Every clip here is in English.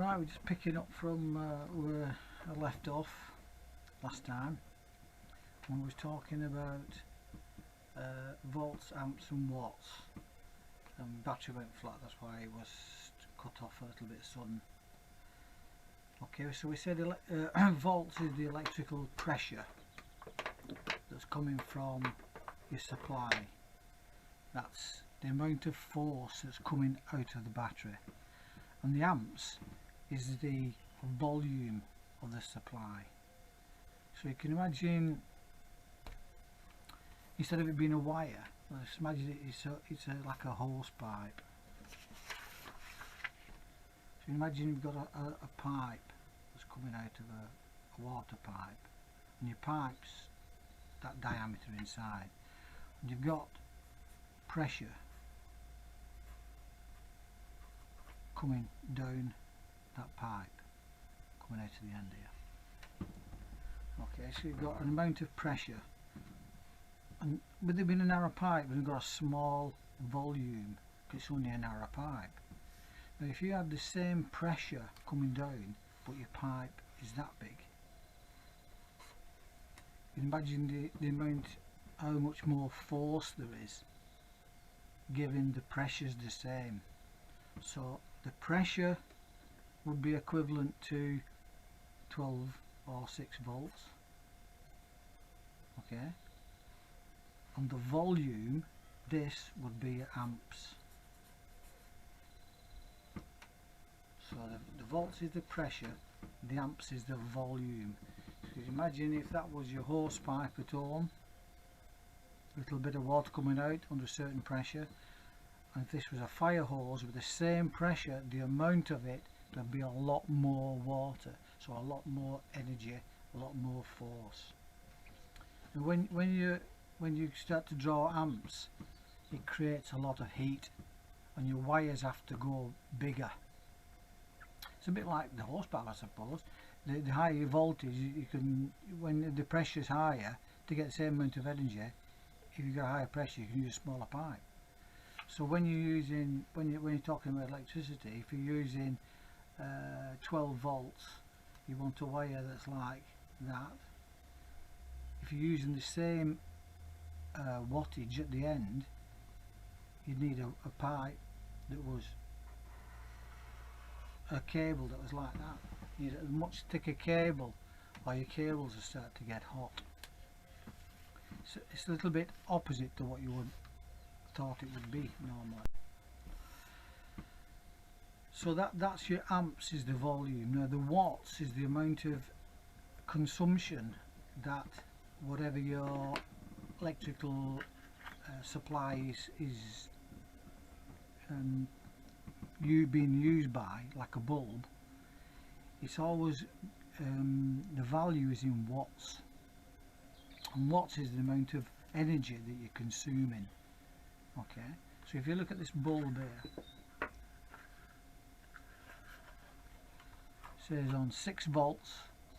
Right, we're just picking up from where I left off last time when we was talking about volts, amps and watts, and battery went flat. That's why it was cut off a little bit sudden. Okay, so we said volts is the electrical pressure that's coming from your supply. That's the amount of force that's coming out of the battery, and the amps is the volume of the supply. So you can imagine, instead of it being a wire, let's imagine it's like a hose pipe. So imagine you've got a pipe that's coming out of a water pipe, and your pipe's that diameter inside, and you've got pressure coming down that pipe, coming out of the end here. Okay, so you've got an amount of pressure, and with it being a narrow pipe, we've got a small volume because it's only a narrow pipe. Now if you have the same pressure coming down but your pipe is that big, you can imagine the amount, how much more force there is given the pressure's the same. So the pressure would be equivalent to 12 or 6 volts, okay, and the volume, this would be amps. So the volts is the pressure, the amps is the volume. So imagine if that was your hose pipe at home, a little bit of water coming out under a certain pressure, and if this was a fire hose with the same pressure, the amount of it, there'd be a lot more water, so a lot more energy, a lot more force. And when you start to draw amps, it creates a lot of heat, and your wires have to go bigger. It's a bit like the hose pipe, I suppose. The higher voltage, you can, when the pressure is higher, to get the same amount of energy, if you've got a higher pressure, you can use a smaller pipe. So when you're talking about electricity, if you're using 12 volts, you want a wire that's like that. If you're using the same wattage at the end, you'd need a pipe that was a cable that was like that. You need a much thicker cable, or your cables will start to get hot. So it's a little bit opposite to what you would thought it would be normally. So that's your amps, is the volume. Now the watts is the amount of consumption that whatever your electrical supply is you being used by, like a bulb. It's always the value is in watts, and watts is the amount of energy that you're consuming. Okay, so if you look at this bulb here, it says on 6 volts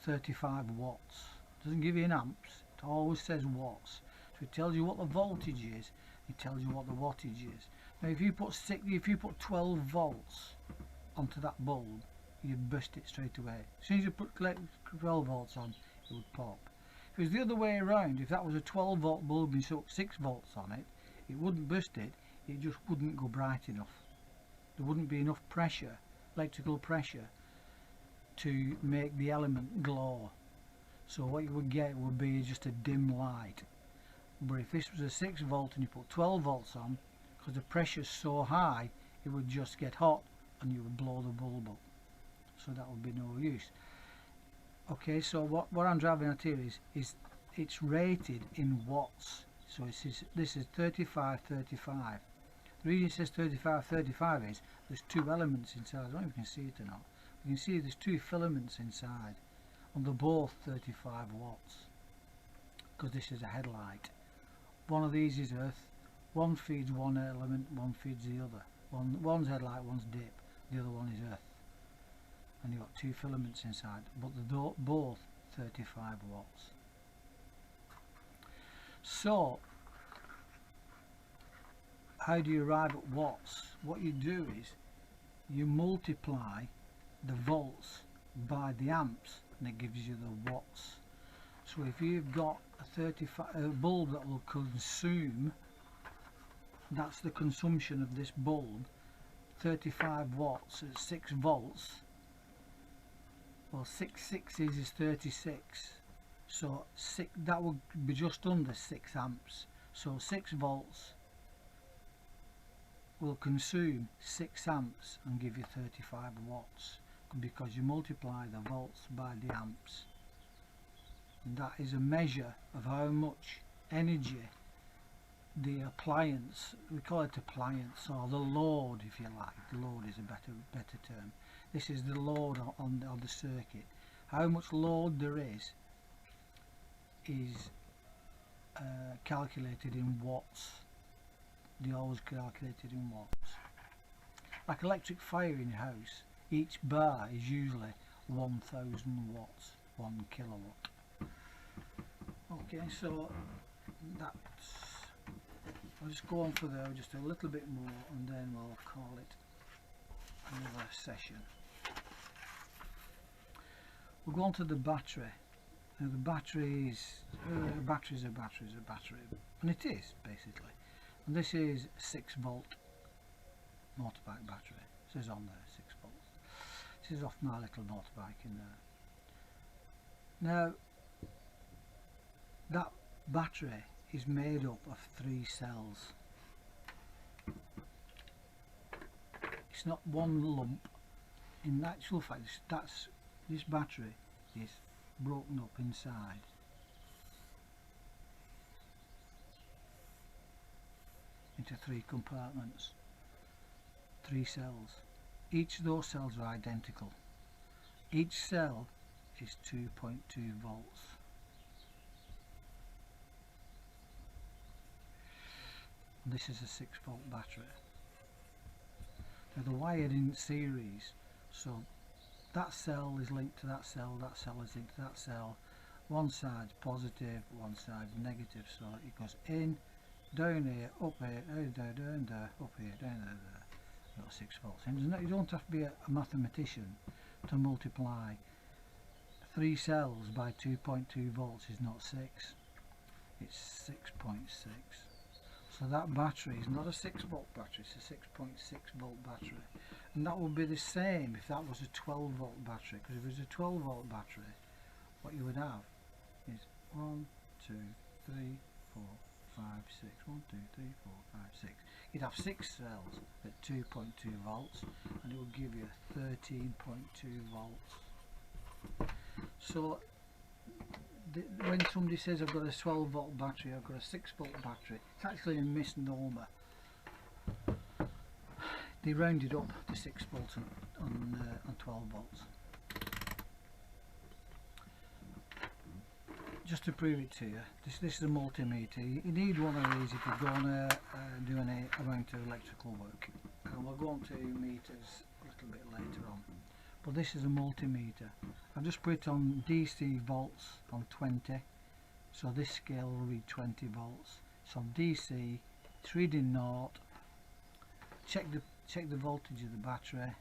35 watts. It doesn't give you in amps, it always says watts. So it tells you what the voltage is, it tells you what the wattage is. Now if you put 12 volts onto that bulb, you'd burst it straight away. As soon as you put 12 volts on, it would pop. If it was the other way around, if that was a 12 volt bulb and you put 6 volts on it, it wouldn't burst it, it just wouldn't go bright enough. There wouldn't be enough pressure, electrical pressure, to make the element glow. So what you would get would be just a dim light. But if this was a 6 volt and you put 12 volts on, because the pressure's so high, it would just get hot and you would blow the bulb up. So that would be no use. Okay, so what I'm driving at here is it's rated in watts. So this is 35, 35. The reason it says 35, 35 is there's 2 elements inside. I don't know if you can see it or not. You can see there's 2 filaments inside, and they're both 35 watts, because this is a headlight. One of these is earth. One feeds one element, one feeds the other. One's headlight, one's dip, the other one is earth. And you've got 2 filaments inside, but they're both 35 watts. So how do you arrive at watts? What you do is you multiply the volts by the amps, and it gives you the watts. So if you've got a bulb that will consume, that's the consumption of this bulb, 35 watts at 6 volts. Well, 6 sixes is 36, so that would be just under 6 amps. So 6 volts will consume 6 amps and give you 35 watts, because you multiply the volts by the amps. And that is a measure of how much energy the appliance, we call it appliance, or the load, if you like. The load is a better term. This is the load on the circuit. How much load there is calculated in watts. They always calculated in watts. Like electric fire in your house, each bar is usually 1000 watts, 1 kilowatt. Okay, so that's, I'll just go on for there just a little bit more, and then we'll call it another session. We'll go on to the battery. Now the battery is a battery, and it is basically. And this is 6 volt motorbike battery. It says on there 6 volts. This is off my little motorbike in there. Now that battery is made up of 3 cells. It's not one lump. In actual fact, this battery is broken up inside into 3 compartments, 3 cells. Each of those cells are identical. Each cell is 2.2 volts. And this is a 6 volt battery. Now they're wired in series, so that cell is linked to that cell is linked to that cell. One side's positive, one side's negative, so it goes in, down here, up here, down there, up here, down there. You've got 6 volts. And you don't have to be a mathematician to multiply 3 cells by 2.2 volts is not 6, it's 6.6. So that battery is not a 6 volt battery, it's a 6.6 volt battery. And that would be the same if that was a 12 volt battery, because if it was a 12 volt battery, what you would have is 1, 2, 3, 4, 5, 6, 1, 2, 3, 4, 5, 6. You'd have 6 cells at 2.2 volts, and it would give you 13.2 volts. So when somebody says I've got a 12 volt battery, I've got a 6 volt battery, it's actually a misnomer. They rounded up to 6 volts on 12 volts. Just to prove it to you, this is a multimeter. You need one of these if you're going to do any amount of electrical work. And we'll go on to meters a little bit later on. But this is a multimeter. I've just put it on DC volts on 20, so this scale will read 20 volts. So on DC, it's reading 0. Check the voltage of the battery,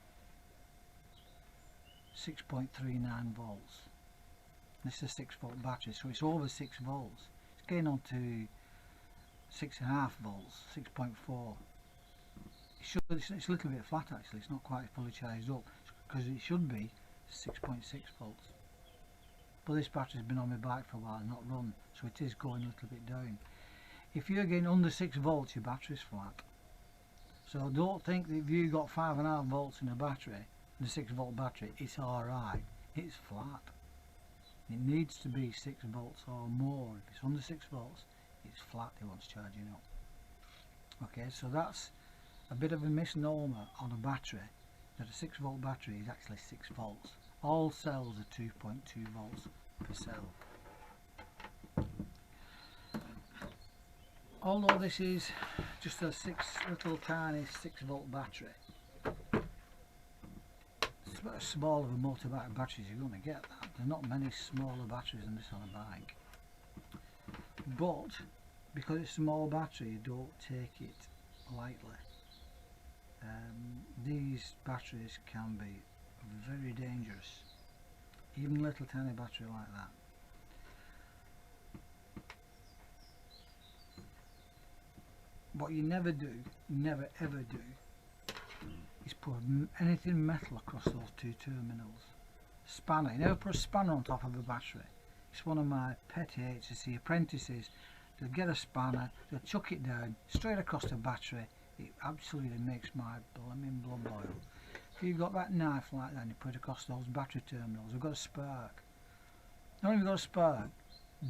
6.39 volts. This is a 6 volt battery, so it's over 6 volts. It's getting on to 6.5 volts, 6.4. It's a little bit flat actually, it's not quite fully charged up, because it should be 6.6 volts. But this battery's been on my bike for a while and not run, so it is going a little bit down. If you're getting under 6 volts, your battery's flat. So don't think that if you got 5.5 volts in a battery, in a 6 volt battery, it's alright. It's flat. It needs to be 6 volts or more. If it's under 6 volts, it's flat, it wants charging up. Okay, so that's a bit of a misnomer on a battery, that a 6 volt battery is actually 6 volts. All cells are 2.2 volts per cell. Although this is just a little tiny 6 volt battery, it's about as small of a motorbike battery as you're going to get. That there are not many smaller batteries than this on a bike, but because it's a small battery, you don't take it lightly. These batteries can be very dangerous. Even a little tiny battery like that. What you never do, never ever do, is put anything metal across those two terminals. Spanner, you never put a spanner on top of a battery. It's one of my pet hates to see apprentices. They'll get a spanner, they'll chuck it down straight across the battery. It absolutely makes my blood boil. If you've got that knife like that and you put it across those battery terminals, they've got a spark. Not even got a spark,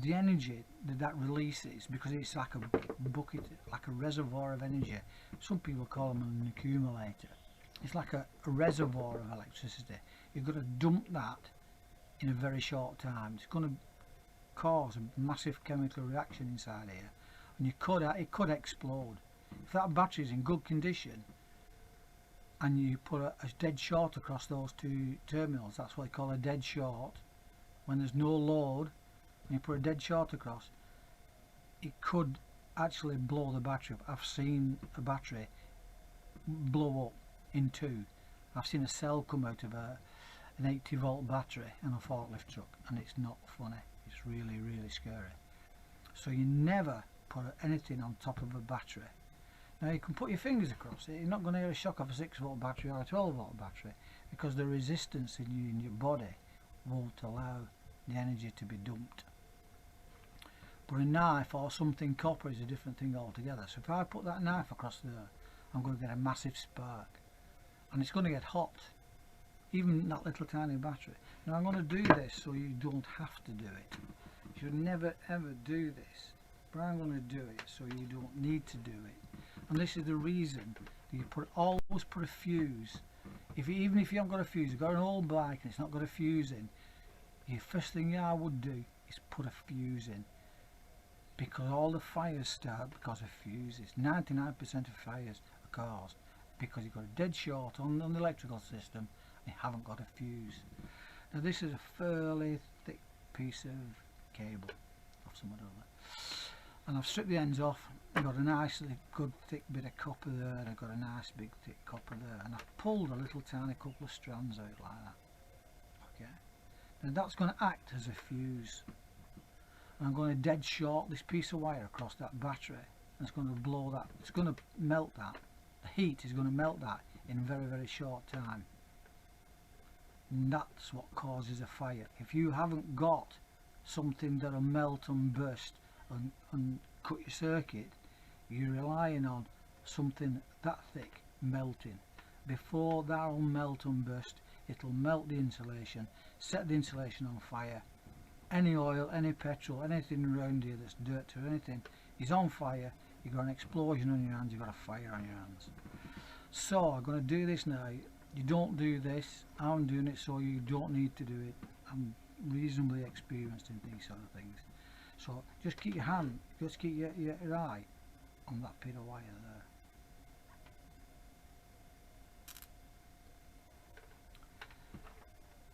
the energy that releases, because it's like a bucket, like a reservoir of energy. Some people call them an accumulator. It's like a reservoir of electricity. You've got to dump that in a very short time. It's going to cause a massive chemical reaction inside here, and it could explode. If that battery is in good condition and you put a dead short across those two terminals, that's what they call a dead short. When there's no load and you put a dead short across, it could actually blow the battery up. I've seen a battery blow up in two. I've seen a cell come out of an 80 volt battery in a forklift truck, and it's not funny. It's really, really scary. So you never put anything on top of a battery. Now you can put your fingers across it. You're not going to hear a shock of a 6 volt battery or a 12 volt battery, because the resistance in your body won't allow the energy to be dumped. But a knife or something copper is a different thing altogether. So if I put that knife across there, I'm going to get a massive spark, and it's going to get hot, even that little tiny battery. Now I'm going to do this so you don't have to do it. You should never ever do this, but I'm going to do it so you don't need to do it. And this is the reason that you always put a fuse. Even if you haven't got a fuse, you've got an old bike and it's not got a fuse in, the first thing I would do is put a fuse in, because all the fires start because of fuses. 99% of fires are caused because you've got a dead short on the electrical system and you haven't got a fuse. Now this is a fairly thick piece of cable of some other, and I've stripped the ends off. I've got a nice good thick bit of copper there, and I've got a nice big thick copper there, and I've pulled a little tiny couple of strands out like that. Okay, now that's going to act as a fuse, and I'm going to dead short this piece of wire across that battery, and it's going to blow that, it's going to melt that. The heat is going to melt that in a very, very short time, and that's what causes a fire. If you haven't got something that'll melt and burst and cut your circuit, you're relying on something that thick melting. Before that'll melt and burst, it'll melt the insulation, set the insulation on fire. Any oil, any petrol, anything around here that's dirt or anything is on fire. You've got an explosion on your hands, you've got a fire on your hands. So I'm going to do this now. You don't do this. I'm doing it so you don't need to do it. I'm reasonably experienced in these sort of things. So just keep your hand, just keep your eye on that bit of wire there.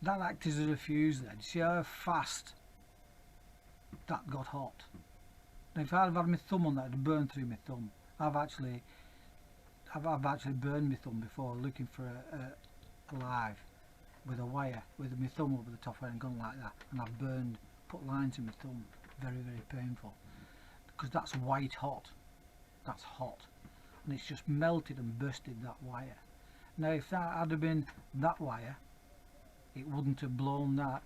That acted as a fuse then. See how fast that got hot? Now if I'd have had my thumb on that, it'd burn through my thumb. I've actually burned my thumb before looking for a live with a wire, with my thumb over the top of it and gone like that, and I've put lines in my thumb. Very, very painful, because that's white hot. That's hot, and it's just melted and bursted that wire. Now if that had been that wire, it wouldn't have blown that.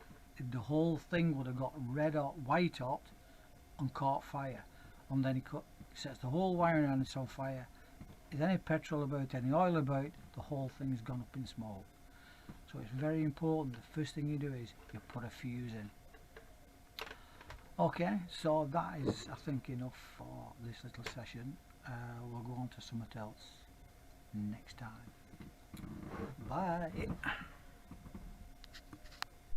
The whole thing would have got red hot, white hot, and caught fire, and then it sets the whole wiring and it's on fire. Is any petrol about, any oil about, the whole thing's gone up in smoke. So it's very important. The first thing you do is you put a fuse in. Okay, so that is, I think, enough for this little session. We'll go on to something else next time. Bye.